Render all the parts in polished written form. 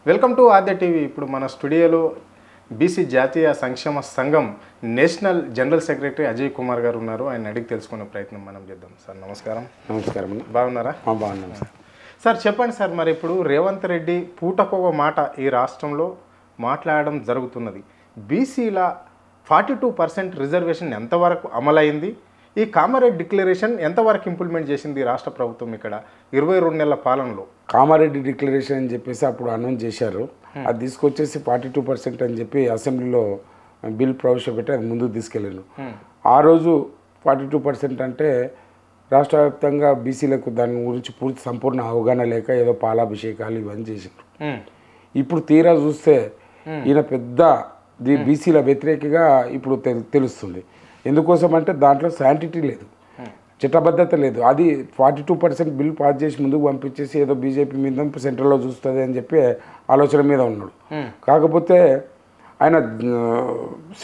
Welcome to Aadya TV. ఇప్పుడు మన స్టూడియోలో బీసీ జాతీయ సంక్షేమ సంఘం national general secretary Ajay Kumar గారు ఉన్నారు. ఆయన అడిగి తెలుసుకునే ప్రయత్నం మనం చేద్దాం. సార్ నమస్కారం. నమస్కారం. బాగున్నారా? బాగున్నాం సార్. సార్ చెప్పండి సార్, మరి ఇప్పుడు రేవంత్ రెడ్డి పూటకొక మాట ఈ రాష్ట్రంలో మాట్లాడడం జరుగుతున్నది. బీసీల 42% రిజర్వేషన్ ఎంతవరకు అమలైంది? ఈ కామారెడ్డి డిక్లరేషన్ ఎంతవరకు ఇంప్లిమెంట్ చేసింది రాష్ట్ర ప్రభుత్వం ఇక్కడ 22 నెలల పాలనలో? కామారెడ్డి డిక్లరేషన్ అని చెప్పేసి అప్పుడు అనౌన్స్ చేశారు. అది తీసుకొచ్చేసి 42% అని చెప్పి అసెంబ్లీలో బిల్ ప్రవేశపెట్టి అది ముందుకు తీసుకెళ్ళాను. ఆ రోజు 42% అంటే రాష్ట్ర వ్యాప్తంగా బీసీలకు దాని గురించి పూర్తి సంపూర్ణ అవగాహన లేక ఏదో పాలాభిషేకాలు ఇవన్నీ చేశారు. ఇప్పుడు తీరా చూస్తే ఈయన పెద్ద బీసీల వ్యతిరేకగా ఇప్పుడు తెలుస్తుంది. ఎందుకోసం అంటే దాంట్లో శాంటిటీ లేదు, చట్టబద్ధత లేదు. అది 42% బిల్ పాస్ చేసి ముందుకు పంపించేసి ఏదో బీజేపీ మీద సెంట్రల్లో చూస్తుంది అని చెప్పి ఆలోచన మీద ఉన్నాడు. కాకపోతే ఆయన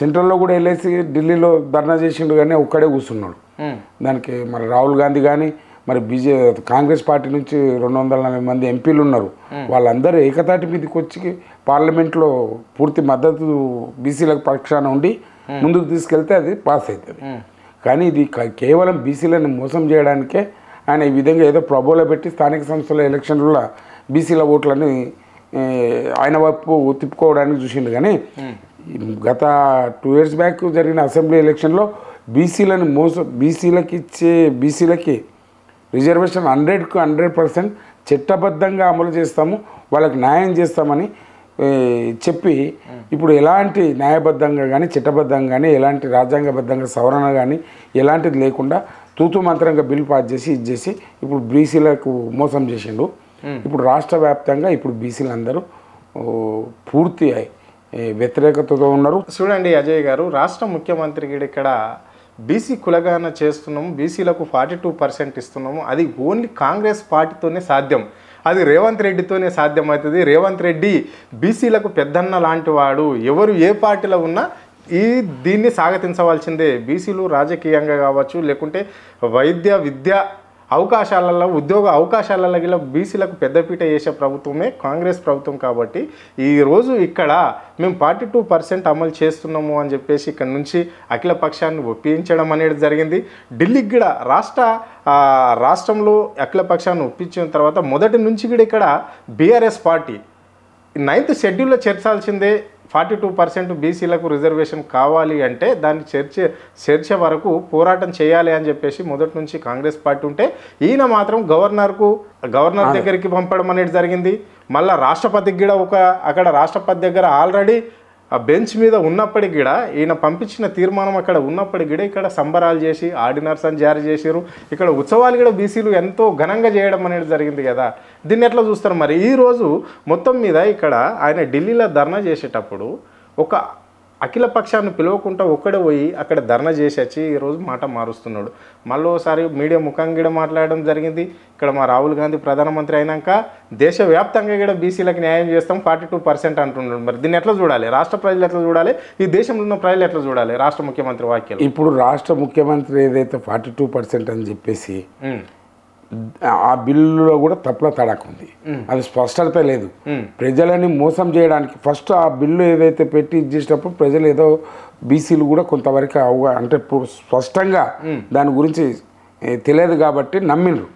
సెంట్రల్లో కూడా వెళ్ళేసి ఢిల్లీలో ధర్నా చేసిండు, కానీ ఒక్కడే కూర్చున్నాడు. దానికి మరి రాహుల్ గాంధీ కానీ మరి కాంగ్రెస్ పార్టీ నుంచి 240 మంది ఎంపీలు ఉన్నారు. వాళ్ళందరూ ఏకతాటి మీదకి వచ్చి పార్లమెంట్లో పూర్తి మద్దతు బీసీలకు పక్షాన ఉండి ముందుకు తీసుకెళ్తే అది పాస్ అవుతుంది. కానీ ఇది కేవలం బీసీలను మోసం చేయడానికే ఆయన ఈ విధంగా ఏదో ప్రబోలో పెట్టి స్థానిక సంస్థల ఎలక్షన్లలో బీసీల ఓట్లని ఆయన వైపు తిప్పుకోవడానికి చూసిండు. కానీ గత 2 years బ్యాక్ జరిగిన అసెంబ్లీ ఎలక్షన్లో బీసీలకి రిజర్వేషన్ 100కు 100% చట్టబద్ధంగా అమలు చేస్తాము, వాళ్ళకి న్యాయం చేస్తామని చెప్పి ఇప్పుడు ఎలాంటి న్యాయబద్ధంగా కానీ చట్టబద్ధంగా కానీ ఎలాంటి రాజ్యాంగబద్ధంగా సవరణ కానీ ఎలాంటిది లేకుండా తూతు మంత్రంగా బిల్ పాస్ చేసి ఇచ్చేసి ఇప్పుడు బీసీలకు మోసం చేసిండు. ఇప్పుడు రాష్ట్ర వ్యాప్తంగా ఇప్పుడు బీసీలు అందరూ పూర్తి వ్యతిరేకతతో ఉన్నారు. చూడండి అజయ్ గారు, రాష్ట్ర ముఖ్యమంత్రి ఇక్కడ బీసీ కులగాన చేస్తున్నాము, బీసీలకు 42% ఇస్తున్నాము, అది ఓన్లీ కాంగ్రెస్ పార్టీతోనే సాధ్యం, అది రేవంత్ రెడ్డితోనే సాధ్యమవుతుంది. రేవంత్ రెడ్డి బీసీలకు పెద్దన్న లాంటి వాడు, ఎవరు ఏ పార్టీలో ఉన్నా దీన్ని స్వాగతించవలసిందే. బీసీలు రాజకీయంగా కావచ్చు, లేకుంటే వైద్య విద్య అవకాశాలలో ఉద్యోగ అవకాశాలలో గల బీసీలకు పెద్దపీట వేసే ప్రభుత్వమే కాంగ్రెస్ ప్రభుత్వం. కాబట్టి ఈరోజు ఇక్కడ మేము 42% అమలు చేస్తున్నాము అని చెప్పేసి ఇక్కడ నుంచి అఖిల పక్షాన్ని ఒప్పించడం అనేది జరిగింది. ఢిల్లీకి కూడా రాష్ట్రంలో అఖిల పక్షాన్ని ఒప్పించిన తర్వాత మొదటి నుంచి కూడా ఇక్కడ బీఆర్ఎస్ పార్టీ 9th షెడ్యూల్లో చేర్చాల్సిందే 42% బీసీలకు రిజర్వేషన్ కావాలి అంటే దాన్ని చర్చ వరకు పోరాటం చేయాలి అని చెప్పేసి మొదటి నుంచి కాంగ్రెస్ పార్టీ ఉంటే, ఈయన మాత్రం గవర్నర్ దగ్గరికి పంపడం అనేది జరిగింది. మళ్ళీ రాష్ట్రపతికి కూడా అక్కడ రాష్ట్రపతి దగ్గర ఆల్రెడీ ఆ బెంచ్ మీద ఉన్నప్పటికి కూడా ఈయన పంపించిన తీర్మానం అక్కడ ఉన్నప్పటికి కూడా ఇక్కడ సంబరాలు చేసి ఆర్డినర్స్ అని జారీ చేశారు. ఇక్కడ ఉత్సవాలు కూడా బీసీలు ఎంతో ఘనంగా చేయడం అనేది జరిగింది కదా. దీన్ని ఎట్లా చూస్తారు మరి? ఈరోజు మొత్తం మీద ఇక్కడ ఆయన ఢిల్లీలో ధర్నా చేసేటప్పుడు ఒక అఖిల పక్షాన్ని పిలవకుండా ఒక్కడే పోయి అక్కడ ధర్నా చేసి వచ్చి ఈరోజు మాట మారుస్తున్నాడు. మళ్ళీ ఒకసారి మీడియా ముఖంగా మాట్లాడడం జరిగింది. ఇక్కడ మా రాహుల్ గాంధీ ప్రధానమంత్రి అయినాక దేశవ్యాప్తంగా కూడా బీసీలకు న్యాయం చేస్తాం 42% అంటున్నాడు. మరి దీన్ని ఎట్లా చూడాలి? రాష్ట్ర ప్రజలు ఎట్లా చూడాలి? ఈ దేశంలో ఉన్న ప్రజలు ఎట్లా చూడాలి రాష్ట్ర ముఖ్యమంత్రి వాక్యాలు? ఇప్పుడు రాష్ట్ర ముఖ్యమంత్రి ఏదైతే 42% అని చెప్పేసి ఆ బిల్లులో కూడా తప్పుల తడాకు ఉంది, అది స్పష్టత లేదు. ప్రజలని మోసం చేయడానికి ఫస్ట్ ఆ బిల్లు ఏదైతే పెట్టి ఇచ్చేటప్పుడు ప్రజలు ఏదో బీసీలు కూడా కొంతవరకు అంటే స్పష్టంగా దాని గురించి తెలియదు కాబట్టి నమ్మిండ్రు.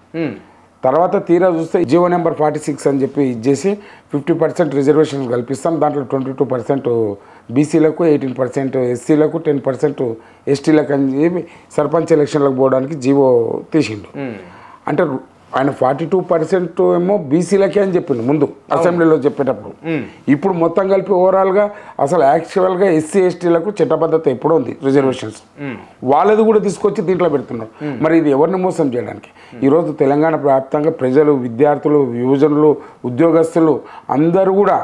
తర్వాత తీరా చూస్తే జీవో నెంబర్ 46 అని చెప్పి ఇచ్చేసి 50% రిజర్వేషన్ కల్పిస్తాం, దాంట్లో 22% బీసీలకు, 18% ఎస్సీలకు, 10% ఎస్టీలకు అని చెప్పి సర్పంచ్ ఎలక్షన్లకు పోవడానికి జీవో తీసిండు. అంటే ఆయన 42% ఏమో బీసీలకే అని చెప్పిండు ముందు అసెంబ్లీలో చెప్పేటప్పుడు. ఇప్పుడు మొత్తం కలిపి ఓవరాల్గా అసలు యాక్చువల్గా ఎస్సీ ఎస్టీలకు చట్టబద్ధత ఎప్పుడో ఉంది రిజర్వేషన్స్, వాళ్ళది కూడా తీసుకొచ్చి దీంట్లో పెడుతున్నారు. మరి ఇది ఎవరిని మోసం చేయడానికి? ఈరోజు తెలంగాణ వ్యాప్తంగా ప్రజలు, విద్యార్థులు, యువజనులు, ఉద్యోగస్తులు అందరూ కూడా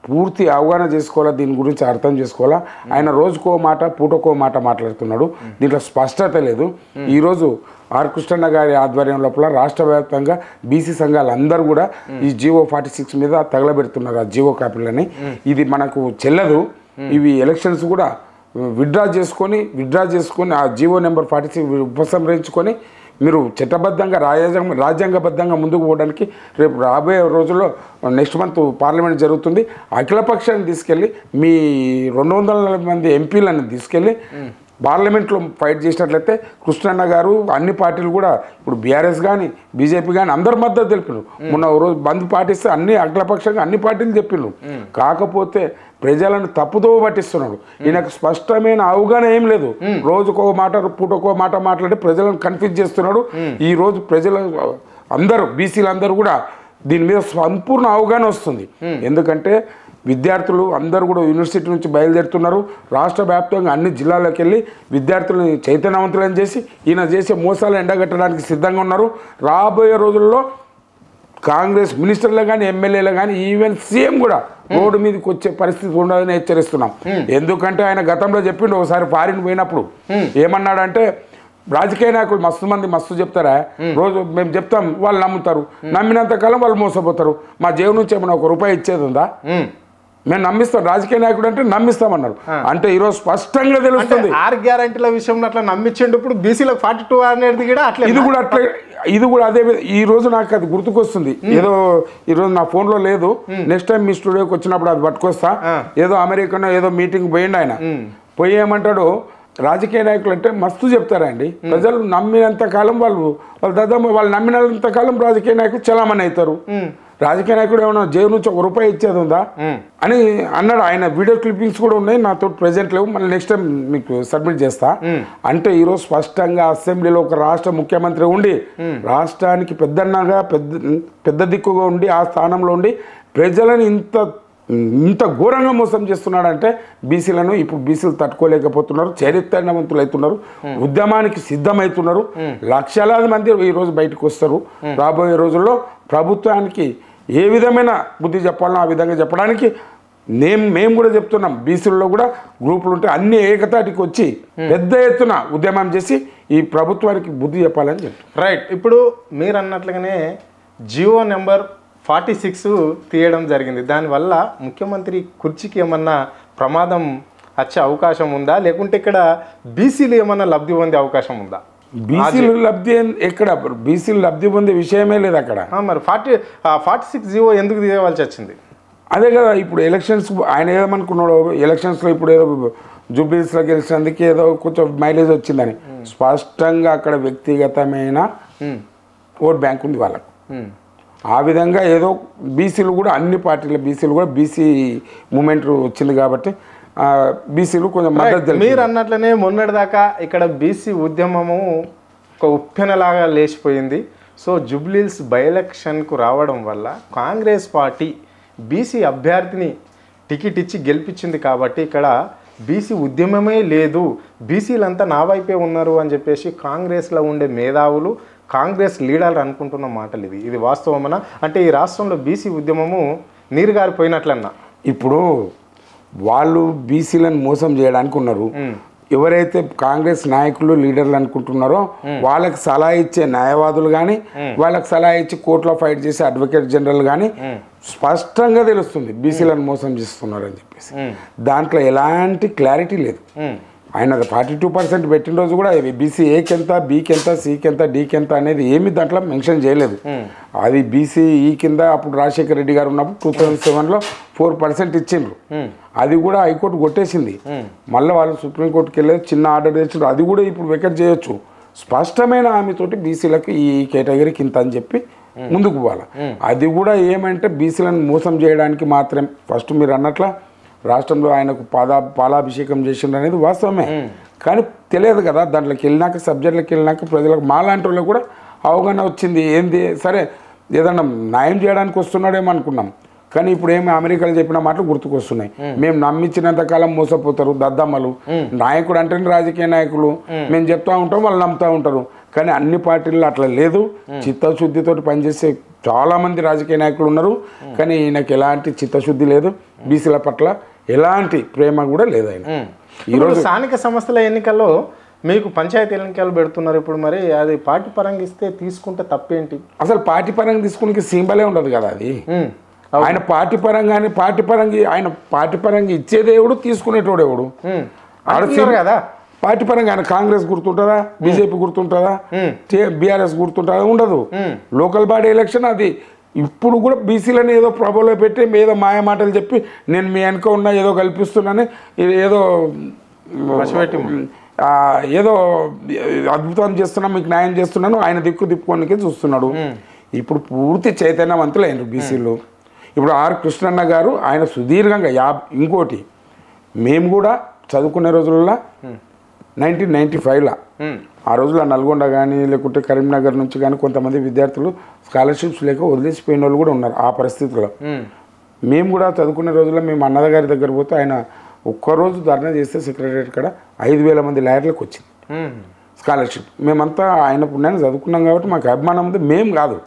పూర్తి అవగాహన చేసుకోవాలా, దీని గురించి అర్థం చేసుకోవాలా. ఆయన రోజుకో మాట పూటకో మాట మాట్లాడుతున్నాడు, దీంట్లో స్పష్టత లేదు. ఈరోజు ఆర్ కృష్ణన్న గారి ఆధ్వర్యం లోపల రాష్ట్ర వ్యాప్తంగా బీసీ సంఘాలు అందరూ కూడా ఈ జీవో 46 మీద తగలబెడుతున్నారు ఆ జీవో కాపీలని. ఇది మనకు చెల్లదు, ఇవి ఎలక్షన్స్ కూడా విత్డ్రా చేసుకొని ఆ జీవో నెంబర్ 46 ఉపసంహరించుకొని మీరు చట్టబద్ధంగా రాజ్యాంగబద్ధంగా ముందుకు పోవడానికి రేపు రాబోయే రోజుల్లో నెక్స్ట్ మంత్ పార్లమెంట్ జరుగుతుంది. అఖిలపక్షాన్ని తీసుకెళ్ళి మీ 200 మంది ఎంపీలను తీసుకెళ్ళి పార్లమెంట్లో ఫైట్ చేసినట్లయితే కృష్ణన్న గారు అన్ని పార్టీలు కూడా ఇప్పుడు బీఆర్ఎస్ కానీ బీజేపీ కానీ అందరి మద్దతు తెలిపినారు. మొన్న రోజు బంద్ పాటిస్తే అన్ని అఖిలపక్షంగా అన్ని పార్టీలు చెప్పినారు. కాకపోతే ప్రజలను తప్పుదో పట్టిస్తున్నాడు. ఈయనకు స్పష్టమైన అవగాహన ఏం లేదు. రోజుకో మాట పూటకో మాట మాట్లాడి ప్రజలను కన్ఫ్యూజ్ చేస్తున్నాడు. ఈ రోజు ప్రజలు అందరూ బీసీలు అందరూ కూడా దీని మీద సంపూర్ణ అవగాహన వస్తుంది. ఎందుకంటే విద్యార్థులు అందరూ కూడా యూనివర్సిటీ నుంచి బయలుదేరుతున్నారు. రాష్ట్ర వ్యాప్తంగా అన్ని జిల్లాలకు వెళ్ళి విద్యార్థులను చైతన్యవంతులను చేసి ఈయన చేసే మోసాలు ఎండగట్టడానికి సిద్ధంగా ఉన్నారు. రాబోయే రోజుల్లో కాంగ్రెస్ మినిస్టర్లు కానీ ఎమ్మెల్యేలు కానీ ఈవెన్ సీఎం కూడా రోడ్డు మీదకి వచ్చే పరిస్థితి ఉండదని హెచ్చరిస్తున్నాం. ఎందుకంటే ఆయన గతంలో చెప్పిండు, ఒకసారి ఫారిన్ పోయినప్పుడు ఏమన్నాడంటే, రాజకీయ నాయకులు మస్తు చెప్తారా, రోజు మేము చెప్తాం వాళ్ళు నమ్ముతారు, నమ్మినంత కాలం వాళ్ళు మోసపోతారు, మా జేబు నుంచి ఏమైనా ₹1 ఇచ్చేది ఉందా, మేము నమ్మిస్తాం, రాజకీయ నాయకుడు అంటే నమ్మిస్తామన్నారు. అంటే ఈరోజు స్పష్టంగా తెలుస్తుంది 6 గ్యారంటీల విషయంలో అట్లా నమ్మించండి. ఇప్పుడు బీసీలకు 42 అనేది కూడా అట్లా ఇది కూడా అదే. ఈ రోజు నాకు అది గుర్తుకొస్తుంది. ఏదో ఈ రోజు నా ఫోన్లో లేదు, నెక్స్ట్ టైం మీ స్టూడియోకి వచ్చినప్పుడు అది పట్టుకొస్తా. ఏదో అమెరికాలో ఏదో మీటింగ్ పోయిండు ఆయన, పోయి ఏమంటాడు, రాజకీయ నాయకులు అంటే మస్తు చెప్తారండి, ప్రజలు నమ్మినంత కాలం వాళ్ళు నమ్మినంత కాలం రాజకీయ నాయకులు చలామణి అవుతారు, రాజకీయ నాయకుడు ఏమన్నా జేబు నుంచి ₹1 ఇచ్చేది ఉందా అని అన్నాడు. ఆయన వీడియో క్లిప్పింగ్స్ కూడా ఉన్నాయి, నాతో ప్రెజెంట్ లేవు, మళ్ళీ నెక్స్ట్ టైం మీకు సబ్మిట్ చేస్తా. అంటే ఈరోజు స్పష్టంగా అసెంబ్లీలో ఒక రాష్ట్ర ముఖ్యమంత్రి ఉండి రాష్ట్రానికి పెద్దన్నగా పెద్ద దిక్కుగా ఉండి ఆ స్థానంలో ఉండి ప్రజలను ఇంత ఘోరంగా మోసం చేస్తున్నాడంటే బీసీలను ఇప్పుడు బీసీలు తట్టుకోలేకపోతున్నారు, చరిత్రవంతులు అవుతున్నారు, ఉద్యమానికి సిద్ధమవుతున్నారు. లక్షలాది మంది ఈరోజు బయటకు వస్తారు. రాబోయే రోజుల్లో ప్రభుత్వానికి ఏ విధమైన బుద్ధి చెప్పాలనో ఆ విధంగా చెప్పడానికి మేము కూడా చెప్తున్నాం. బీసీల్లో కూడా గ్రూపులు ఉంటే అన్ని ఏకతాటికి వచ్చి పెద్ద ఎత్తున ఉద్యమం చేసి ఈ ప్రభుత్వానికి బుద్ధి చెప్పాలని చెప్తాం. రైట్. ఇప్పుడు మీరు అన్నట్లుగానే జియో నెంబర్ 46 తీయడం జరిగింది. దానివల్ల ముఖ్యమంత్రి కుర్చీకి ఏమన్నా ప్రమాదం వచ్చే అవకాశం ఉందా, లేకుంటే ఇక్కడ బీసీలు ఏమన్నా లబ్ధి పొందే అవకాశం ఉందా? బీసీలు లబ్ధి ఎక్కడ, బీసీలు లబ్ధి పొందే విషయమే లేదు అక్కడ. మరి 46 జియో ఎందుకు తీయవలసి వచ్చింది? అదే కదా, ఇప్పుడు ఎలక్షన్స్ ఆయన ఏమనుకున్నాడు, ఎలక్షన్స్లో ఇప్పుడు ఏదో జూబ్లీస్లో గెలిచినందుకు ఏదో కొంచెం మైలేజ్ వచ్చిందని. స్పష్టంగా అక్కడ వ్యక్తిగతమైన ఓట్ బ్యాంక్ ఉంది వాళ్ళకు. ఆ విధంగా ఏదో బీసీలు కూడా అన్ని పార్టీల బీసీలు కూడా బీసీ మూమెంట్ వచ్చింది కాబట్టి బీసీలు కొంచెం మద్దతు. మీరు అన్నట్లనే మొన్నటిదాకా ఇక్కడ బీసీ ఉద్యమము ఒక ఉప్పెనలాగా లేచిపోయింది. సో జూబ్లీహిల్స్ బై ఎలక్షన్కు రావడం వల్ల కాంగ్రెస్ పార్టీ బీసీ అభ్యర్థిని టికెట్ ఇచ్చి గెలిపించింది కాబట్టి ఇక్కడ బీసీ ఉద్యమమే లేదు, బీసీలంతా నా వైపే ఉన్నారు అని చెప్పేసి కాంగ్రెస్లో ఉండే మేధావులు, కాంగ్రెస్ లీడర్లు అనుకుంటున్న మాటలు ఇది వాస్తవమనా? అంటే ఈ రాష్ట్రంలో బీసీ ఉద్యమము నీరుగారిపోయినట్లన్నా? ఇప్పుడు వాళ్ళు బీసీలను మోసం చేయడానికి ఉన్నారు. ఎవరైతే కాంగ్రెస్ నాయకులు లీడర్లు అనుకుంటున్నారో వాళ్ళకి సలహా ఇచ్చే న్యాయవాదులు కానీ, వాళ్ళకి సలహా ఇచ్చి కోర్టులో ఫైట్ చేసే అడ్వకేట్ జనరల్ కానీ స్పష్టంగా తెలుస్తుంది బీసీలను మోసం చేస్తున్నారని చెప్పేసి. దాంట్లో ఎలాంటి క్లారిటీ లేదు. ఆయన 42% పెట్టిన రోజు కూడా బీసీ ఏకి ఎంత, బీకి ఎంత, సికి ఎంత, డీకి ఎంత అనేది ఏమి దాంట్లో మెన్షన్ చేయలేదు. అది బీసీ ఈ కింద అప్పుడు రాజశేఖర రెడ్డి గారు ఉన్నప్పుడు 2007లో 4% ఇచ్చిండ్రు. అది కూడా హైకోర్టు కొట్టేసింది. మళ్ళీ వాళ్ళు సుప్రీంకోర్టుకి వెళ్ళేది, చిన్న ఆర్డర్ తెచ్చిండ్రు, అది కూడా ఇప్పుడు వెకెట్ చేయొచ్చు. స్పష్టమైన హామీతోటి బీసీలకు ఈ కేటగిరీకి ఇంత అని చెప్పి ముందుకు పోవాలి. అది కూడా ఏమంటే బీసీలను మోసం చేయడానికి మాత్రం. ఫస్ట్ మీరు అన్నట్ల రాష్ట్రంలో ఆయనకు పాలాభిషేకం చేసిండు అనేది వాస్తవమే, కానీ తెలియదు కదా. దాంట్లోకి వెళ్ళినాక సబ్జెక్టులకు వెళ్ళినాక ప్రజలకు మాలాంటి వాళ్ళకు కూడా అవగాహన వచ్చింది. ఏంది సరే ఏదన్నా న్యాయం చేయడానికి వస్తున్నాడేమో అనుకున్నాం, కానీ ఇప్పుడు ఏమి అమెరికాలో చెప్పిన మాటలు గుర్తుకొస్తున్నాయి. మేము నమ్మించినంత కాలం మోసపోతారు దద్దమ్మలు, నాయకుడు అంటే రాజకీయ నాయకులు, మేము చెప్తా ఉంటాం వాళ్ళు నమ్ముతూ ఉంటారు. కానీ అన్ని పార్టీల్లో అట్లా లేదు. చిత్తశుద్ధితో పనిచేసే చాలామంది రాజకీయ నాయకులు ఉన్నారు, కానీ ఈయనకి ఎలాంటి చిత్తశుద్ధి లేదు, బీసీల పట్ల ఎలాంటి ప్రేమ కూడా లేదు. ఆయన ఈరోజు స్థానిక సంస్థల ఎన్నికల్లో మీకు పంచాయతీ ఎన్నికలు పెడుతున్నారు. ఇప్పుడు మరి అది పార్టీ పరంగా ఇస్తే తీసుకుంటే తప్పేంటి? అసలు పార్టీ పరంగా తీసుకునే సింబలే ఉండదు కదా అది. ఆయన పార్టీ పరంగా ఇచ్చేదేవుడు, తీసుకునేటోడు ఎవడు? కదా పార్టీ పరంగా ఆయన కాంగ్రెస్ గుర్తుంటుందా, బీజేపీ గుర్తుంటుందా, బీఆర్ఎస్ గుర్తుంటుందా? ఉండదు. లోకల్ బాడీ ఎలక్షన్ అది. ఇప్పుడు కూడా బీసీలను ఏదో ప్రభలో పెట్టి ఏదో మాయ మాటలు చెప్పి నేను మీ వెనుక ఉన్నా ఏదో కల్పిస్తున్నాను, ఏదో ఏదో అద్భుతం చేస్తున్నా, మీకు న్యాయం చేస్తున్నాను, ఆయన దిక్కు తిప్పుకోనికే చూస్తున్నాడు. ఇప్పుడు పూర్తి చైతన్యవంతులు అయినారు బీసీలు. ఇప్పుడు ఆర్ కృష్ణన్న గారు ఆయన సుదీర్ఘంగా ఇంకోటి మేము కూడా చదువుకునే రోజుల్లో 1995లో ఆ రోజుల్లో నల్గొండ కానీ లేకుంటే కరీంనగర్ నుంచి కానీ కొంతమంది విద్యార్థులు స్కాలర్షిప్స్ లేక వదిలేసిపోయిన వాళ్ళు కూడా ఉన్నారు. ఆ పరిస్థితుల్లో మేము కూడా చదువుకునే రోజుల్లో మేము అన్నద గారి దగ్గర పోతే ఆయన ఒక్కరోజు ధర్నా చేస్తే సెక్రటరియట్ కాడ 5,000 మంది లాయర్లకు వచ్చింది స్కాలర్షిప్. మేమంతా ఆయన పుణ్యాన్ని చదువుకున్నాం కాబట్టి మాకు అభిమానం ఉంది. మేము కాదు,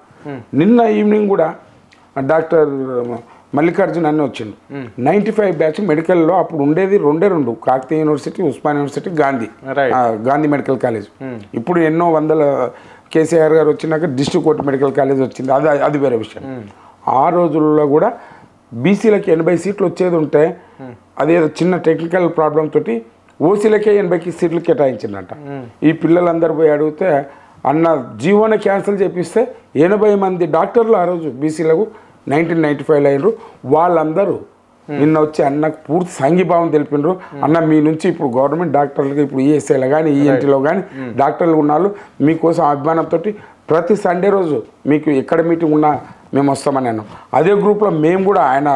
నిన్న ఈవినింగ్ కూడా డాక్టర్ మల్లికార్జున్ అన్నీ వచ్చిండు. 95 బ్యాచ్ మెడికల్లో అప్పుడు ఉండేది రెండు, Kakatiya university, Osman university, Gandhi medical college. ఇప్పుడు ఎన్నో వందల కేసీఆర్ గారు వచ్చినాక డిస్ట్రిక్ట్ కోర్టు మెడికల్ కాలేజ్ వచ్చింది, అది వేరే విషయం. ఆ రోజుల్లో కూడా బీసీలకి 80 సీట్లు వచ్చేది ఉంటే అదేదో చిన్న టెక్నికల్ ప్రాబ్లం తోటి ఓసీలకే 80 సీట్లు కేటాయించిందంట. ఈ పిల్లలందరూ పోయి అడిగితే అన్న జీవోని క్యాన్సిల్ చేపిస్తే 80 మంది డాక్టర్లు ఆ రోజు బీసీలకు 1995లో అయినరు. వాళ్ళందరూ నిన్న వచ్చి అన్నకు పూర్తి సంఘీభావం తెలిపినారు. అన్న మీ నుంచి ఇప్పుడు గవర్నమెంట్ డాక్టర్లకు ఇప్పుడు ఈఎస్ఐలో కానీ ఈఎన్టీలో కానీ డాక్టర్లు ఉన్నారు, మీకోసం అభిమానంతో ప్రతి సండే రోజు మీకు ఎక్కడ మీటింగ్ ఉన్నా మేము వస్తామని అన్నాం. అదే గ్రూప్లో మేము కూడా ఆయన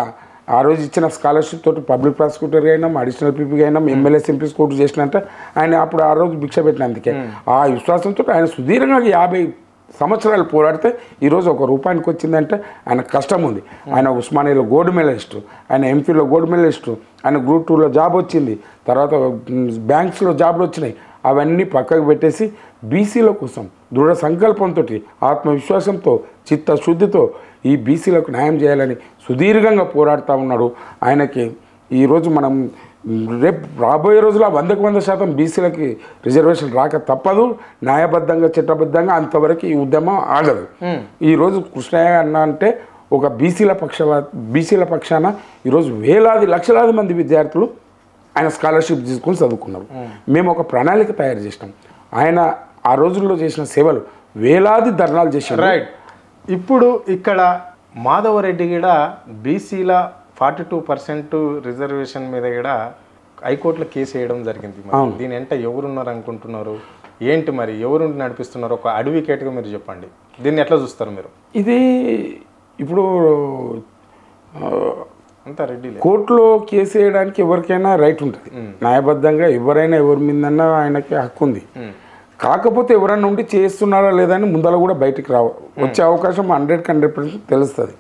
ఆ రోజు ఇచ్చిన స్కాలర్షిప్ తోటి పబ్లిక్ ప్రాసిక్యూటర్ అయినాం, అడిషనల్ పీపీగా అయినాం, ఎమ్మెల్యే ఎంపీ కోర్టు చేసినంటే ఆయన అప్పుడు ఆ రోజు భిక్ష పెట్టినందుకే ఆ విశ్వాసంతో ఆయన సుదీర్ఘంగా 50 సంవత్సరాలు పోరాడితే ఈరోజు ₹1 వచ్చిందంటే ఆయన కష్టం ఉంది. ఆయన ఉస్మానియాలో గోల్డ్ మెడలిస్టు, ఆయన ఎంపీలో గోల్డ్ మెడలిస్టు, ఆయన గ్రూప్ 2లో జాబ్ వచ్చింది, తర్వాత బ్యాంక్స్లో జాబ్లు వచ్చినాయి. అవన్నీ పక్కకు పెట్టేసి బీసీల కోసం దృఢ సంకల్పంతో, ఆత్మవిశ్వాసంతో, చిత్తశుద్ధితో ఈ బీసీలకు న్యాయం చేయాలని సుదీర్ఘంగా పోరాడుతూ ఉన్నాడు. ఆయనకి ఈరోజు మనం రేపు రాబోయే రోజుల్లో 100% బీసీలకి రిజర్వేషన్ రాక తప్పదు. న్యాయబద్ధంగా, చట్టబద్ధంగా అంతవరకు ఈ ఉద్యమం ఆగదు. ఈరోజు కృష్ణయ్య అన్న అంటే ఒక బీసీల పక్షాన ఈరోజు వేలాది లక్షలాది మంది విద్యార్థులు ఆయన స్కాలర్షిప్ తీసుకొని చదువుకున్నారు. మేము ఒక ప్రణాళిక తయారు చేసినాం. ఆయన ఆ రోజుల్లో చేసిన సేవలు వేలాది ధర్నాలు చేశారు. రైట్. ఇప్పుడు ఇక్కడ మాధవరెడ్డి కూడా బీసీల 42% రిజర్వేషన్ మీద కూడా హైకోర్టులో కేసు వేయడం జరిగింది. దీని వెంట ఎవరున్నారు అనుకుంటున్నారు, ఏంటి మరి ఎవరు నడిపిస్తున్నారు? ఒక అడ్వకేట్గా మీరు చెప్పండి, దీన్ని ఎట్లా చూస్తారు మీరు? ఇది ఇప్పుడు అంతా రెడ్డి కోర్టులో కేసు వేయడానికి ఎవరికైనా రైట్ ఉంటుంది, న్యాయబద్ధంగా ఎవరైనా ఎవరి మీదన్నా ఆయనకి హక్కు ఉంది. కాకపోతే ఎవరన్నా ఉండి చేస్తున్నారా లేదా అని ముందర కూడా బయటికి వచ్చే అవకాశం 100% తెలుస్తుంది.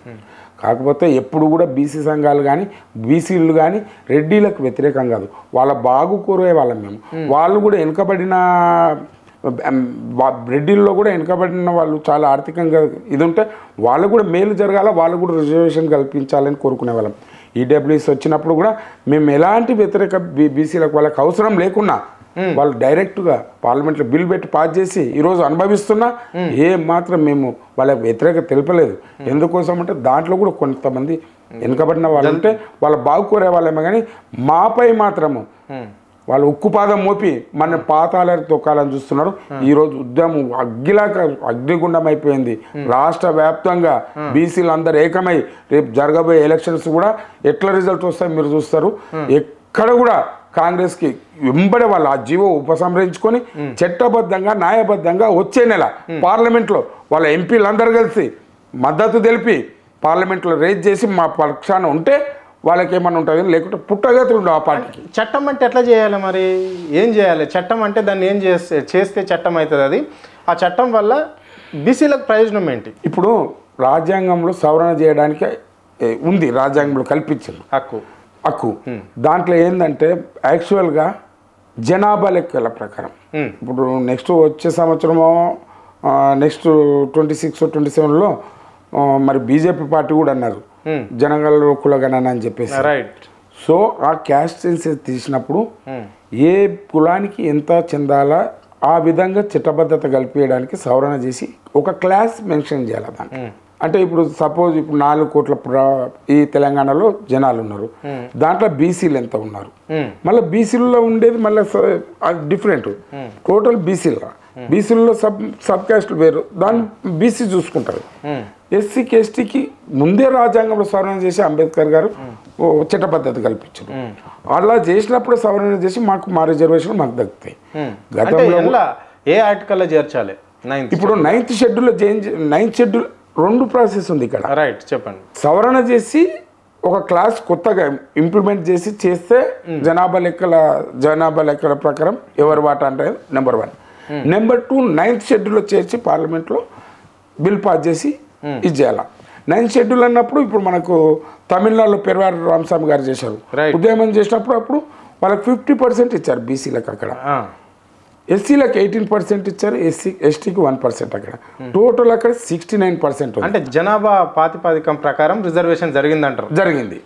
కాకపోతే ఎప్పుడు కూడా బీసీ సంఘాలు కానీ బీసీలు కానీ రెడ్డిలకు వ్యతిరేకం కాదు, వాళ్ళ బాగు కోరే వాళ్ళం మేము. వాళ్ళు కూడా వెనుకబడిన రెడ్డిల్లో కూడా వెనుకబడిన వాళ్ళు చాలా ఆర్థికంగా ఇది ఉంటే వాళ్ళు కూడా మేలు జరగాల, వాళ్ళు కూడా రిజర్వేషన్ కల్పించాలని కోరుకునే వాళ్ళం. ఈడబ్ల్యూఎస్ వచ్చినప్పుడు కూడా మేము ఎలాంటి వ్యతిరేక బీసీలకు వాళ్ళకి అవసరం లేకున్నా వాళ్ళు డైరెక్ట్గా పార్లమెంట్లో బిల్ పెట్టి పాస్ చేసి ఈరోజు అనుభవిస్తున్నా ఏ మాత్రం మేము వాళ్ళకి వ్యతిరేకత తెలపలేదు. ఎందుకోసం అంటే దాంట్లో కూడా కొంతమంది వెనుకబడిన వాళ్ళు ఉంటే వాళ్ళ బాగుకోరే వాళ్ళేమో, కానీ మాపై మాత్రము వాళ్ళు ఉక్కుపాదం మోపి మన పాతాలకు తొక్కాలని చూస్తున్నారు. ఈరోజు ఉద్యమం అగ్నిగుండం అయిపోయింది. రాష్ట్ర వ్యాప్తంగా బీసీలు అందరు ఏకమై రేపు జరగబోయే ఎలక్షన్స్ కూడా ఎట్లా రిజల్ట్ వస్తాయి మీరు చూస్తారు. ఎక్కడ కూడా కాంగ్రెస్కి వెంబడే వాళ్ళు ఆ జీవో ఉపసంహరించుకొని చట్టబద్ధంగా న్యాయబద్ధంగా వచ్చే నెల పార్లమెంట్లో వాళ్ళ ఎంపీలందరూ కలిసి మద్దతు తెలిపి పార్లమెంట్లో రేజ్ చేసి మా పక్షాన ఉంటే వాళ్ళకి ఏమన్నా ఉంటుంది, లేకుంటే పుట్టగతులు ఉండవు ఆ పార్టీకి. చట్టం అంటే ఎట్లా చేయాలి మరి, ఏం చేయాలి? చట్టం అంటే దాన్ని ఏం చేస్తే చట్టం అవుతుంది? అది ఆ చట్టం వల్ల బీసీలకు ప్రయోజనం ఏంటి? ఇప్పుడు రాజ్యాంగంలో సవరణ చేయడానికి ఉంది, రాజ్యాంగంలో కల్పించింది హక్కు. దాంట్లో ఏంటంటే యాక్చువల్గా జనాభా లెక్కల ప్రకారం ఇప్పుడు నెక్స్ట్ వచ్చే సంవత్సరమో నెక్స్ట్ 26-27లో మరి బీజేపీ పార్టీ కూడా అన్నారు జనగణన కులగణన అని చెప్పేసి. సో ఆ క్యాస్ట్ సెన్సస్ తీసినప్పుడు ఏ కులానికి ఎంత చెందాలా ఆ విధంగా చట్టబద్ధత కల్పించడానికి సవరణ చేసి ఒక క్లాస్ మెన్షన్ చేయాలి. దాంట్లో అంటే ఇప్పుడు సపోజ్ ఇప్పుడు 4 కోట్ల ఈ తెలంగాణలో జనాలు ఉన్నారు, దాంట్లో బీసీలు ఎంత ఉన్నారు, మళ్ళీ బీసీలలో ఉండేది మళ్ళీ డిఫరెంట్, టోటల్ బీసీలలో సబ్ క్యాస్ట్లు వేరు, దాన్ని బీసీ చూసుకుంటారు. ఎస్సీకి ఎస్టీకి ముందే రాజ్యాంగంలో సవరణ చేసి అంబేద్కర్ గారు చట్టబద్ధత కల్పించారు. అలా చేసినప్పుడు సవరణ చేసి మా రిజర్వేషన్ మాకు దక్కుతాయి. గతంలో ఏ ఆర్టికల్లో చేర్చాలి? ఇప్పుడు 9th షెడ్యూల్లో 9th షెడ్యూల్ 2 ప్రాసెస్ ఉంది ఇక్కడ. రైట్, చెప్పండి. సవరణ చేసి ఒక క్లాస్ కొత్తగా ఇంప్లిమెంట్ చేస్తే జనాభా లెక్కల ప్రకారం ఎవరు వాటా అంటే నెంబర్ 1. నెంబర్ 2 9th షెడ్యూల్లో చేర్చి పార్లమెంట్లో బిల్ పాస్ చేసి ఇది చేయాలి. 9th షెడ్యూల్ అన్నప్పుడు ఇప్పుడు మనకు తమిళనాడులో పెరువారు రామస్వామి గారు చేశారు, ఉద్యమం చేసినప్పుడు అప్పుడు వాళ్ళకి 50% ఇచ్చారు బీసీలకు, అక్కడ ఎస్సీలకు 18% ఇచ్చారు, ఎస్టీకి 1% అక్కడ, టోటల్ అక్కడ 69%. అంటే జనాభా ప్రాతిపదికం ప్రకారం రిజర్వేషన్ జరిగిందంటారు. జరిగింది.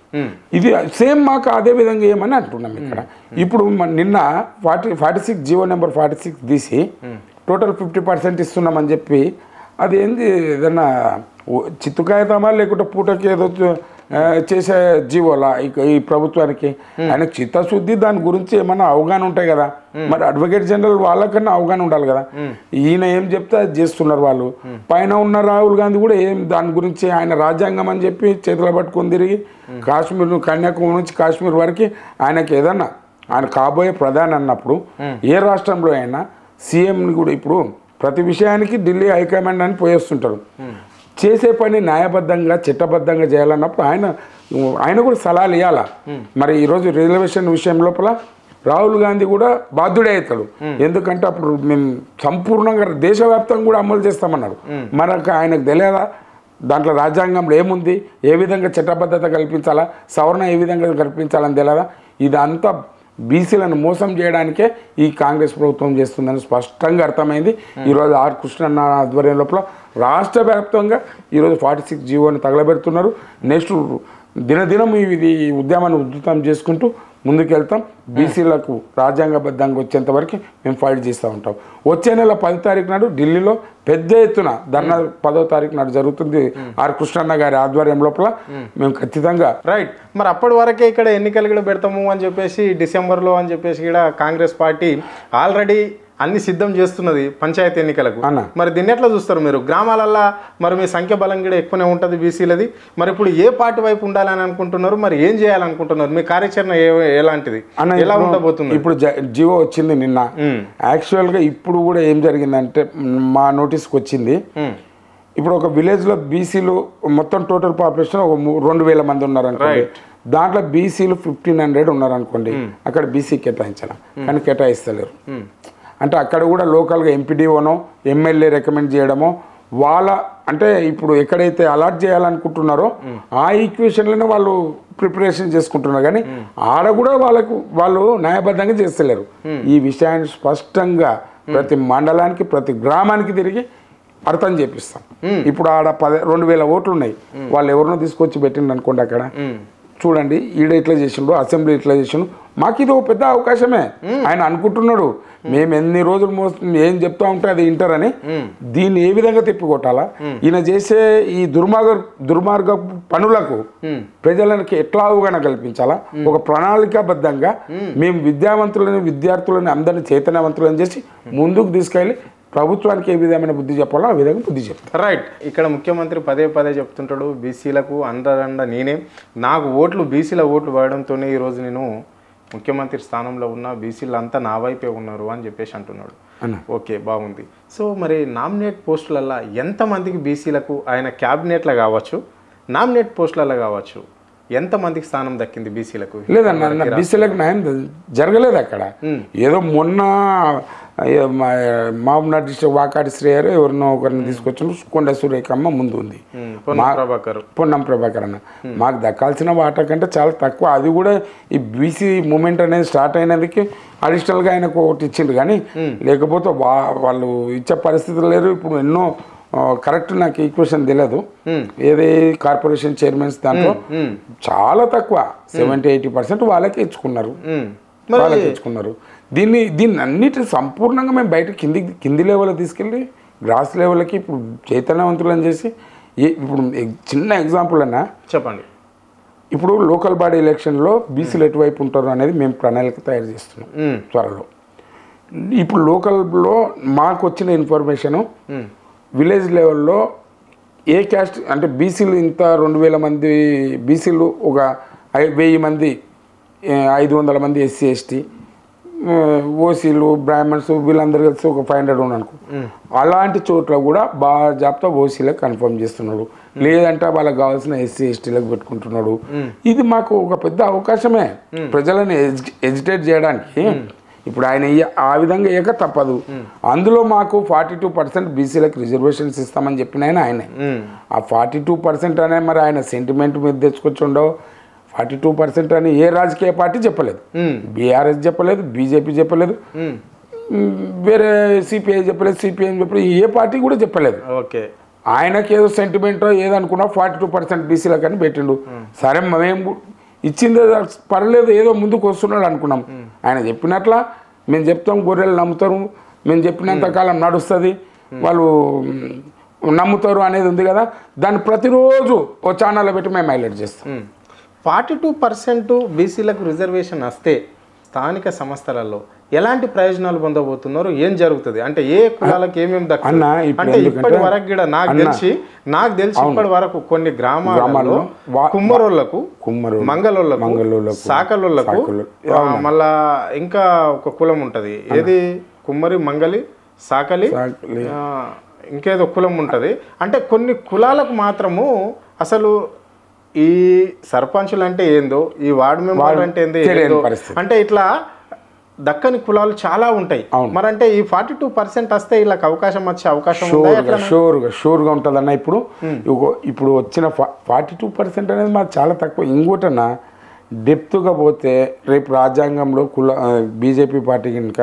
ఇది సేమ్ మాకు అదే విధంగా ఏమని అంటున్నాం ఇక్కడ. ఇప్పుడు నిన్న 46 జీవో నెంబర్ 46 తీసి టోటల్ 50% ఇస్తున్నామని చెప్పి అది ఏంది ఏదన్నా చిత్తుకాయతామా లేకుంటే పూటకి ఏదో చేసే జీవోలా ఈ ప్రభుత్వానికి? ఆయనకు చిత్తశుద్ధి దాని గురించి ఏమన్నా అవగాహన ఉంటాయి కదా, మరి అడ్వకేట్ జనరల్ వాళ్ళకన్నా అవగాహన ఉండాలి కదా. ఈయన ఏం చెప్తే అది చేస్తున్నారు వాళ్ళు. పైన ఉన్న రాహుల్ గాంధీ కూడా ఏం దాని గురించి ఆయన రాజ్యాంగం అని చెప్పి చేతులు పట్టుకొని తిరిగి కాశ్మీర్ కన్యాకుమారి నుంచి కాశ్మీర్ వరకు ఆయనకి ఏదన్నా ఆయన కాబోయే ప్రధాని అన్నప్పుడు ఏ రాష్ట్రంలో అయినా సీఎంని కూడా ఇప్పుడు ప్రతి విషయానికి ఢిల్లీ హైకమాండ్ అని పోయేస్తుంటారు. చేసే పని న్యాయబద్ధంగా చట్టబద్ధంగా చేయాలన్నప్పుడు ఆయన కూడా సలహాలు ఇవ్వాలా. మరి ఈరోజు రిజర్వేషన్ విషయం లోపల రాహుల్ గాంధీ కూడా బాధ్యుడే అవుతాడు. ఎందుకంటే అప్పుడు మేము సంపూర్ణంగా దేశవ్యాప్తంగా కూడా అమలు చేస్తామన్నారు. మనకు ఆయనకు తెలియదా దాంట్లో రాజ్యాంగంలో ఏముంది, ఏ విధంగా చట్టబద్ధత కల్పించాలా, సవరణ ఏ విధంగా కల్పించాలని తెలియదా? ఇదంతా బీసీలను మోసం చేయడానికే ఈ కాంగ్రెస్ ప్రభుత్వం చేస్తుందని స్పష్టంగా అర్థమైంది. ఈరోజు ఆర్ కృష్ణన్న ఆధ్వర్యం లోపల రాష్ట్ర వ్యాప్తంగా ఈరోజు 46 జీవోని తగలబెడుతున్నారు. నెక్స్ట్ దినదినం ఇది ఉద్యమాన్ని ఉధృతం చేసుకుంటూ ముందుకెళ్తాం. బీసీలకు రాజ్యాంగబద్ధంగా వచ్చేంత వరకు మేము ఫైట్ చేస్తూ ఉంటాం. వచ్చే నెల 10వ తారీఖు నాడు ఢిల్లీలో పెద్ద ఎత్తున ధర్నా 10వ తారీఖు నాడు జరుగుతుంది ఆర్ కృష్ణన్న గారి ఆధ్వర్యం లోపల. మేము ఖచ్చితంగా రైట్. మరి అప్పటి వరకే ఇక్కడ ఎన్నికలు కూడా పెడతాము అని చెప్పేసి డిసెంబర్లో అని చెప్పేసి కూడా కాంగ్రెస్ పార్టీ ఆల్రెడీ అన్ని సిద్ధం చేస్తున్నది పంచాయతీ ఎన్నికలకు. మరి దీన్ని ఎట్లా చూస్తారు మీరు? గ్రామాలల్లో మరి మీ సంఖ్య బలం కూడా ఎక్కువనే ఉంటుంది బీసీలది. మరి ఇప్పుడు ఏ పార్టీ వైపు ఉండాలని అనుకుంటున్నారు, మరి ఏం చేయాలనుకుంటున్నారు, మీ కార్యాచరణ ఎలాంటిది, ఎలా ఉండబోతుంది? ఇప్పుడు జియో వచ్చింది నిన్న. యాక్చువల్గా ఇప్పుడు కూడా ఏం జరిగిందంటే మా నోటీస్కి వచ్చింది. ఇప్పుడు ఒక విలేజ్లో బీసీలు మొత్తం టోటల్ పాపులేషన్ ఒక 2000 మంది ఉన్నారనుకోండి, దాంట్లో బీసీలు 1500 ఉన్నారనుకోండి, అక్కడ బీసీ కేటాయించాలి కానీ కేటాయిస్తలేరు. అంటే అక్కడ కూడా లోకల్గా ఎంపీడీఓనో ఎమ్మెల్యే రికమెండ్ చేయడమో వాళ్ళ అంటే ఇప్పుడు ఎక్కడైతే అలాట్ చేయాలనుకుంటున్నారో ఆ ఈక్వేషన్లోనే వాళ్ళు ప్రిపరేషన్ చేసుకుంటున్నారు. కానీ ఆడ కూడా వాళ్ళు న్యాయబద్ధంగా చేస్తలేరు. ఈ విషయాన్ని స్పష్టంగా ప్రతి మండలానికి ప్రతి గ్రామానికి తిరిగి అర్థం చేపిస్తాం. ఇప్పుడు ఆడ 2000 ఓట్లు ఉన్నాయి, వాళ్ళు ఎవరినో తీసుకొచ్చి పెట్టిండు అనుకోండి, అక్కడ చూడండి ఈడ ఇట్లా చేసిండు, అసెంబ్లీ ఇట్లా చేసిండు, మాకు ఇది ఒక పెద్ద అవకాశమే. ఆయన అనుకుంటున్నాడు మేము ఎన్ని రోజులు ఏం చెప్తా ఉంటే అది వింటారని. దీన్ని ఏ విధంగా తిప్పికొట్టాలా, ఈయన చేసే ఈ దుర్మార్గ పనులకు ప్రజలకి ఎట్లా అవగాహన కల్పించాలా, ఒక ప్రణాళికాబద్ధంగా మేము విద్యార్థులని అందరినీ చైతన్యవంతులను చేసి ముందుకు తీసుకెళ్ళి ప్రభుత్వానికి ఏ విధమైన బుద్ధి చెప్పాలో ఆ విధంగా బుద్ధి చెప్తారు. రైట్. ఇక్కడ ముఖ్యమంత్రి పదే చెప్తుంటాడు బీసీలకు అండదండ నేనే, నాకు ఓట్లు బీసీల ఓట్లు పడడంతోనే ఈరోజు నేను ముఖ్యమంత్రి స్థానంలో ఉన్న, బీసీలు అంతా నా వైపే ఉన్నారు అని చెప్పేసి అంటున్నాడు. ఓకే, బాగుంది. సో మరి నామినేట్ పోస్టులల్లో ఎంతమందికి బీసీలకు ఆయన క్యాబినెట్లో కావచ్చు, నామినేట్ పోస్టులలో కావచ్చు ఎంతమందికి స్థానం దక్కింది బీసీలకు? లేదన్న, బీసీలకు న్యాయం జరగలేదు అక్కడ. ఏదో మొన్న మహబూబ్నగర్ డిస్ట్రిక్ట్ వాకాటి శ్రేయర్ ఎవరినో ఒకరిని తీసుకొచ్చిన కొండ సురేఖమ్మ ముందు ఉంది, పొన్నం ప్రభాకర్ అన్న. మాకు దక్కాల్సిన వాటా కంటే చాలా తక్కువ. అది కూడా ఈ బీసీ మూమెంట్ అనేది స్టార్ట్ అయినందుకు అడిషనల్గా ఆయనకు ఒకటి ఇచ్చిండు, కానీ లేకపోతే వాళ్ళు ఇచ్చే పరిస్థితులు లేరు. ఇప్పుడు ఎన్నో కరెక్ట్ నాకు ఈక్వేషన్ తెలియదు, ఏది కార్పొరేషన్ చైర్మన్స్ దాంట్లో చాలా తక్కువ 70-80% వాళ్ళకే ఇచ్చుకున్నారు. దీన్ని అన్నిటిని సంపూర్ణంగా మేము బయట కింది లెవెల్ తీసుకెళ్ళి గ్రాస్ లెవెల్కి ఇప్పుడు చైతన్యవంతులను చేసి ఇప్పుడు చిన్న ఎగ్జాంపుల్ అన్నా చెప్పండి. ఇప్పుడు లోకల్ బాడీ ఎలక్షన్లో బీసీలు ఎటువైపు ఉంటారు అనేది మేము ప్రణాళిక తయారు చేస్తున్నాం త్వరలో. ఇప్పుడు లోకల్లో మాకు వచ్చిన ఇన్ఫర్మేషను విలేజ్ లెవెల్లో ఏ క్యాస్ట్ అంటే బీసీలు ఇంత 2000 మంది బీసీలు, ఒక 1000 మంది 500 మంది ఎస్సీ ఎస్టీ, ఓసీలు బ్రాహ్మణ్స్ వీళ్ళందరూ కలిసి ఒక 500 ఉన్నానుకో. అలాంటి చోట్ల కూడా బాజాబ్తా ఓసీలకు కన్ఫర్మ్ చేస్తున్నాడు, లేదంటే వాళ్ళకి కావాల్సిన ఎస్సీ ఎస్టీలకు పెట్టుకుంటున్నాడు. ఇది మాకు ఒక పెద్ద అవకాశమే ప్రజలను ఎడ్యుకేట్ చేయడానికి. ఇప్పుడు ఆయన ఆ విధంగా ఇయ్యక తప్పదు. అందులో మాకు 42% బీసీలకు రిజర్వేషన్స్ ఇస్తామని చెప్పిన ఆయనే. ఆ 42% అనే మరి ఆయన సెంటిమెంట్ మీద తెచ్చుకొచ్చి ఉండవు. 42% అని ఏ రాజకీయ పార్టీ చెప్పలేదు, బీఆర్ఎస్ చెప్పలేదు, బీజేపీ చెప్పలేదు, వేరే సిపిఐ చెప్పలేదు, సిపిఎం చెప్పలేదు, ఏ పార్టీ కూడా చెప్పలేదు. ఓకే, ఆయనకి ఏదో సెంటిమెంటో ఏదనుకున్నా 42% బీసీలకు అని పెట్టిండు. సరే మేము ఇచ్చింది పర్లేదు, ఏదో ముందుకు వస్తున్నాడు అనుకున్నాం. ఆయన చెప్పినట్ల మేము చెప్తాం, గొర్రెలు నమ్ముతారు, మేము చెప్పినంత కాలం నడుస్తుంది, వాళ్ళు నమ్ముతారు అనేది ఉంది కదా. దాన్ని ప్రతిరోజు ఓ ఛానల్లో పెట్టి మేము హైలైట్ చేస్తాం. 42% బీసీలకు రిజర్వేషన్ వస్తే స్థానిక సంస్థలలో ఎలాంటి ప్రయోజనాలు పొందబోతున్నారు, ఏం జరుగుతుంది అంటే ఏ కులాలకు ఏమేమి దక్కుతుంది అంటే ఇప్పటి వరకు కూడా నాకు తెలిసి ఇప్పటి వరకు కొన్ని గ్రామాలలో కుమ్మరోళ్లకు, మంగళోళ్లకు, సాకలోళ్లకు, మళ్ళా ఇంకా ఒక కులం ఉంటది, ఏది కుమ్మరి, మంగలి, సాకలి, ఇంకేదో కులం ఉంటది. అంటే కొన్ని కులాలకు మాత్రము అసలు ఈ సర్పంచులు అంటే ఏందో, ఈ వార్డు మెంబర్ అంటే ఏందో, అంటే ఇట్లా దక్కని కులాలు చాలా ఉంటాయి. మరి అంటే ఈ 42% వస్తే వీళ్ళకి అవకాశం వచ్చే అవకాశం షూర్గా ఉంటుందన్న. ఇప్పుడు వచ్చిన 42% అనేది మాకు చాలా తక్కువ. ఇంకోటన్నా డెప్త్గా పోతే రేపు రాజ్యాంగంలో బీజేపీ పార్టీ కనుక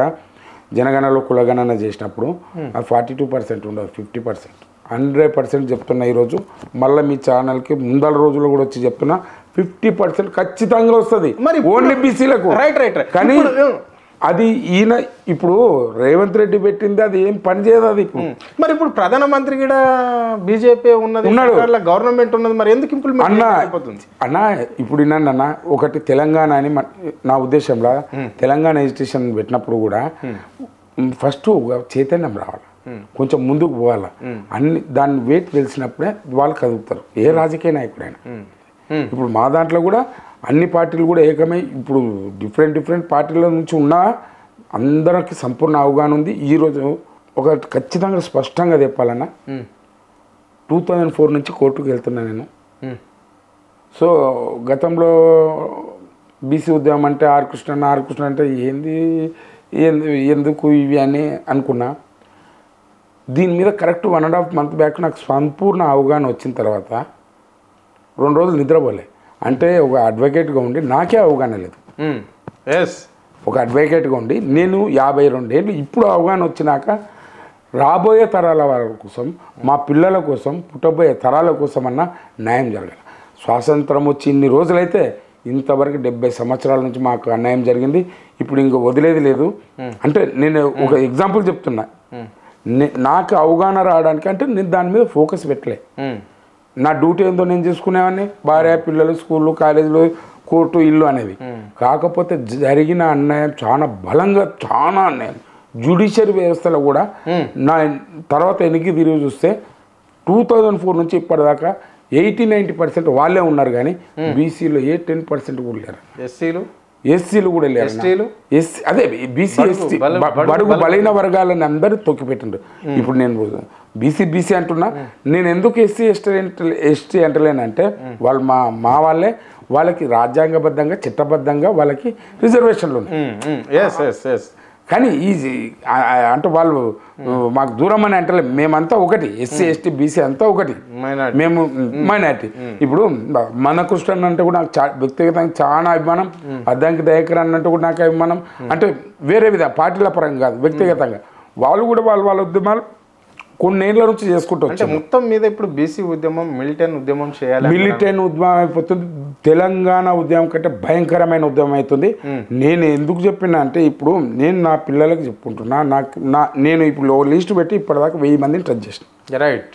జనగణనలో కులగణన చేసినప్పుడు అది 42% ఉండదు, 50%. 100% చెప్తున్నా ఈరోజు. మళ్ళీ మీ ఛానల్కి ముందల రోజుల్లో కూడా వచ్చి చెప్తున్నా, 50% ఖచ్చితంగా వస్తుంది ఓన్లీ బీసీలకు. రైట్. కానీ అది ఈయన ఇప్పుడు రేవంత్ రెడ్డి పెట్టింది, అది ఏం పని చేయదు. అది మరి ఇప్పుడు ప్రధానమంత్రి కూడా బీజేపీ ఉన్నది, గవర్నమెంట్ ఉన్నది, మరి ఎందుకు ఇంప్లిమెంట్ అయిపోతుంది అన్న? ఇప్పుడు అన్న ఒకటి తెలంగాణ అని నా ఉద్దేశంలో, తెలంగాణ ఎడ్యుకేషన్ పెట్టినప్పుడు కూడా ఫస్ట్ చైతన్యం రావాలి, కొంచెం ముందుకు పోవాలా, అన్ని దాన్ని వెయిట్ తెలిసినప్పుడే వాళ్ళు కదుపుతారు ఏ రాజకీయ నాయకుడైనా. ఇప్పుడు మా దాంట్లో కూడా అన్ని పార్టీలు కూడా ఏకమై ఇప్పుడు డిఫరెంట్ పార్టీల నుంచి ఉన్నా అందరికి సంపూర్ణ అవగాహన ఉంది. ఈరోజు ఒక ఖచ్చితంగా స్పష్టంగా చెప్పాలన్నా, 2004 నుంచి కోర్టుకు వెళ్తున్నా నేను. సో గతంలో బీసీ ఉద్యమం అంటే ఆర్ కృష్ణ అంటే ఎందుకు ఇవి అని అనుకున్నా. దీని మీద కరెక్ట్ 1.5 month బ్యాక్ నాకు సంపూర్ణ అవగాహన వచ్చిన తర్వాత 2 రోజులు నిద్రపోలే. అంటే ఒక అడ్వకేట్గా ఉండి నాకే అవగాహన లేదు. ఒక అడ్వకేట్గా ఉండి నేను 52 ఏళ్ళు ఇప్పుడు అవగాహన వచ్చినాక రాబోయే తరాల వాళ్ళ కోసం, మా పిల్లల కోసం, పుట్టబోయే తరాల కోసం అన్న న్యాయం జరగాలి. స్వాతంత్రం వచ్చి ఇన్ని రోజులైతే ఇంతవరకు 70 సంవత్సరాల నుంచి మాకు అన్యాయం జరిగింది. ఇప్పుడు ఇంక వదిలేది లేదు. అంటే నేను ఒక ఎగ్జాంపుల్ చెప్తున్నా, నాకు అవగాహన రావడానికి అంటే నేను దాని మీద ఫోకస్ పెట్టలే. నా డ్యూటీ ఏందో నేను చేసుకునేవాడిని, భార్య పిల్లలు, స్కూళ్ళు, కాలేజీలు, కోర్టు, ఇల్లు అనేవి. కాకపోతే జరిగిన అన్యాయం చాలా అన్యాయం. జ్యుడిషియరీ వ్యవస్థలో కూడా నా తర్వాత వెనక్కి తిరిగి చూస్తే 2004 నుంచి ఇప్పటిదాకా 80-90% వాళ్ళే ఉన్నారు, కానీ బీసీలో 10% కూడా లేరు. ఎస్సీలు కూడా లేరు. అదే బీసీ ఎస్టీ బడుగు బలైన వర్గాలని అందరూ తొక్కిపెట్టిండ్రు. ఇప్పుడు నేను బీసీ అంటున్నా. నేను ఎందుకు ఎస్టీ అంటలేనంటే వాళ్ళు మా వాళ్ళే, వాళ్ళకి రాజ్యాంగబద్ధంగా చట్టబద్ధంగా వాళ్ళకి రిజర్వేషన్లు ఉన్నాయి. కానీ ఈజీ అంటే వాళ్ళు మాకు దూరం అని అంటలే, మేమంతా ఒకటి, ఎస్సీ ఎస్టీ బీసీ అంతా ఒకటి, మేము మైనారిటీ. ఇప్పుడు మన కృష్ణ అంటే కూడా నాకు వ్యక్తిగతంగా చాలా అభిమానం, అద్దంకి దయాకర్ అన్నట్టు కూడా నాకు అభిమానం. అంటే వేరే విధంగా పార్టీల పరంగా కాదు, వ్యక్తిగతంగా వాళ్ళు కూడా వాళ్ళ ఉద్యమాలు కొన్నేళ్ల నుంచి చేసుకుంటూ వచ్చారు. మొత్తం మీద ఇప్పుడు బీసీ ఉద్యమం మిలిటెంట్ ఉద్యమం చేయాలి, మిలిటెంట్ ఉద్యమం అయిపోతుంది. తెలంగాణ ఉద్యమం కంటే భయంకరమైన ఉద్యమం అవుతుంది. నేను ఎందుకు చెప్పినా అంటే ఇప్పుడు నేను నా పిల్లలకి చెప్పుకుంటున్నా, నేను ఇప్పుడు లిస్ట్ పెట్టి ఇప్పటిదాకా 1000 మందిని టచ్ చేసిన. రైట్.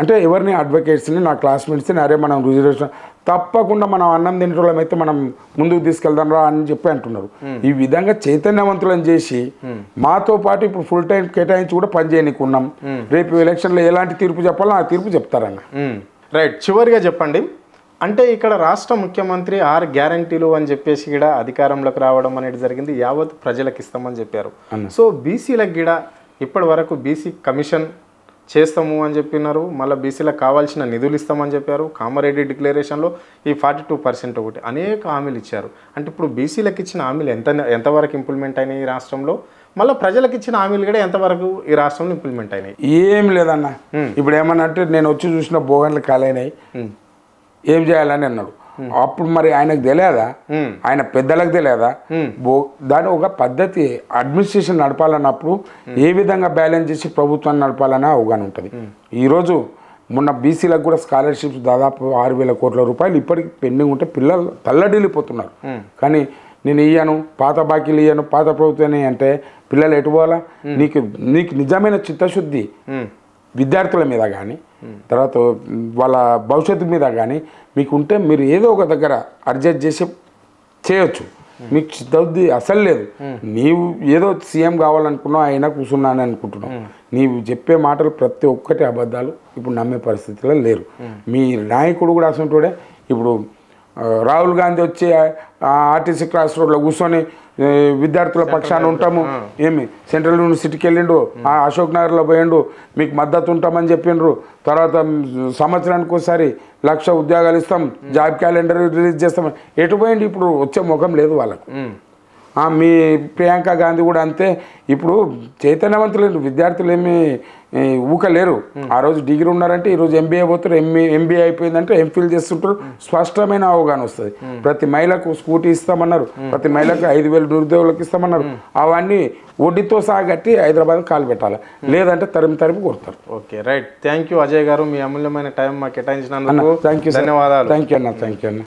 అంటే ఎవరిని అడ్వకేట్స్ని నా క్లాస్మేట్స్ని అరే మనం రిజర్వేషన్ తప్పకుండా మనం అన్నం తినేటోళ్ళం అయితే మనం ముందుకు తీసుకెళ్దాం రా అని చెప్పి అంటున్నారు. ఈ విధంగా చైతన్యవంతులను చేసి మాతో పాటు ఇప్పుడు ఫుల్ టైం కేటాయించి కూడా పని చేయనీకున్నాం. రేపు ఎలక్షన్లో ఎలాంటి తీర్పు చెప్పాలో ఆ తీర్పు చెప్తారన్న. రైట్, చివరిగా చెప్పండి, అంటే ఇక్కడ రాష్ట్ర ముఖ్యమంత్రి 6 గ్యారంటీలు అని చెప్పేసి కూడా అధికారంలోకి రావడం అనేది జరిగింది. యావత్ ప్రజలకు ఇస్తామని చెప్పారు. సో బీసీలకు కూడా ఇప్పటి వరకు బీసీ కమిషన్ చేస్తాము అని చెప్పినారు. మళ్ళీ బీసీలకు కావాల్సిన నిధులు ఇస్తామని చెప్పారు. కామారెడ్డి డిక్లరేషన్లో ఈ 42% ఒకటి అనేక హామీలు ఇచ్చారు. అంటే ఇప్పుడు బీసీలకు ఇచ్చిన హామీలు ఎంతవరకు ఇంప్లిమెంట్ అయినాయి ఈ రాష్ట్రంలో, మళ్ళీ ప్రజలకు ఇచ్చిన హామీలు కూడా ఎంతవరకు ఈ రాష్ట్రంలో ఇంప్లిమెంట్ అయినాయి? ఏం లేదన్న. ఇప్పుడు ఏమన్నా అంటే నేను వచ్చి చూసిన బోగన్లు కాలైనాయి, ఏం చేయాలని అన్నాడు. అప్పుడు మరి ఆయనకు తెలియదా, ఆయన పెద్దలకు తెలియదా? దాని ఒక పద్ధతి అడ్మినిస్ట్రేషన్ నడపాలన్నప్పుడు ఏ విధంగా బ్యాలెన్స్ చేసి ప్రభుత్వాన్ని నడపాలని అవగాహన ఉంటుంది. ఈరోజు మొన్న బీసీలకు కూడా స్కాలర్షిప్స్ దాదాపు 6,000 కోట్ల రూపాయలు ఇప్పటికి పెండింగ్ ఉంటే పిల్లలు తల్లడిల్లిపోతున్నారు. కానీ నేను ఇయ్యాను, పాత బాకీలు ఇయ్యాను, పాత ప్రభుత్వాన్ని అంటే పిల్లలు ఎటు పోవాలా? నీకు నిజమైన చిత్తశుద్ధి విద్యార్థుల మీద కానీ తర్వాత వాళ్ళ భవిష్యత్తు మీద కానీ మీకు ఉంటే మీరు ఏదో ఒక దగ్గర అడ్జస్ట్ చేసి చేయొచ్చు. మీకు చిత్తశుద్ధి అసలు లేదు. నీవు ఏదో సీఎం కావాలనుకున్నావు, అయినా కూర్చున్నాను అనుకుంటున్నావు. నీవు చెప్పే మాటలు ప్రతి ఒక్కటి అబద్ధాలు. ఇప్పుడు నమ్మే పరిస్థితిలో లేరు. మీ నాయకుడు కూడా అసలు ఇప్పుడు రాహుల్ గాంధీ వచ్చి ఆర్టీసీ క్రాస్ రోడ్లో కూర్చొని విద్యార్థుల పక్షాన ఉంటాము, ఏమి సెంట్రల్ యూనివర్సిటీకి వెళ్ళిండు, అశోక్ నగర్లో పోయిండు, మీకు మద్దతు ఉంటామని చెప్పిండ్రు. తర్వాత సంవత్సరానికి ఒకసారి 1,00,000 ఉద్యోగాలు ఇస్తాం, జాబ్ క్యాలెండర్ రిలీజ్ చేస్తాం. ఎటు పోయింది? ఇప్పుడు వచ్చే ముఖం లేదు వాళ్ళకు. మీ ప్రియాంక గాంధీ కూడా అంతే. ఇప్పుడు చైతన్యవంతులు విద్యార్థులు ఏమి ఊకలేరు. ఆ రోజు డిగ్రీ ఉన్నారంటే ఈరోజు ఎంబీఏ పోతారు, ఎంబీఏ అయిపోయిందంటే ఎంఫిల్ చేస్తుంటారు. స్పష్టమైన అవగాహన వస్తుంది. ప్రతి మహిళకు స్కూటీ ఇస్తామన్నారు, ప్రతి మహిళకు 5,000 నిరుద్యోగులకు ఇస్తామన్నారు. అవన్నీ వడ్డీతో సహా కట్టి హైదరాబాద్ కాలు పెట్టాలి, లేదంటే తరిమి కొడతారు. Okay, right. Thank you Ajay గారు, మీ అమూల్యమైన టైం మాకు కేటాయించినందుకు ధన్యవాదాలు. థ్యాంక్ యూ అన్న.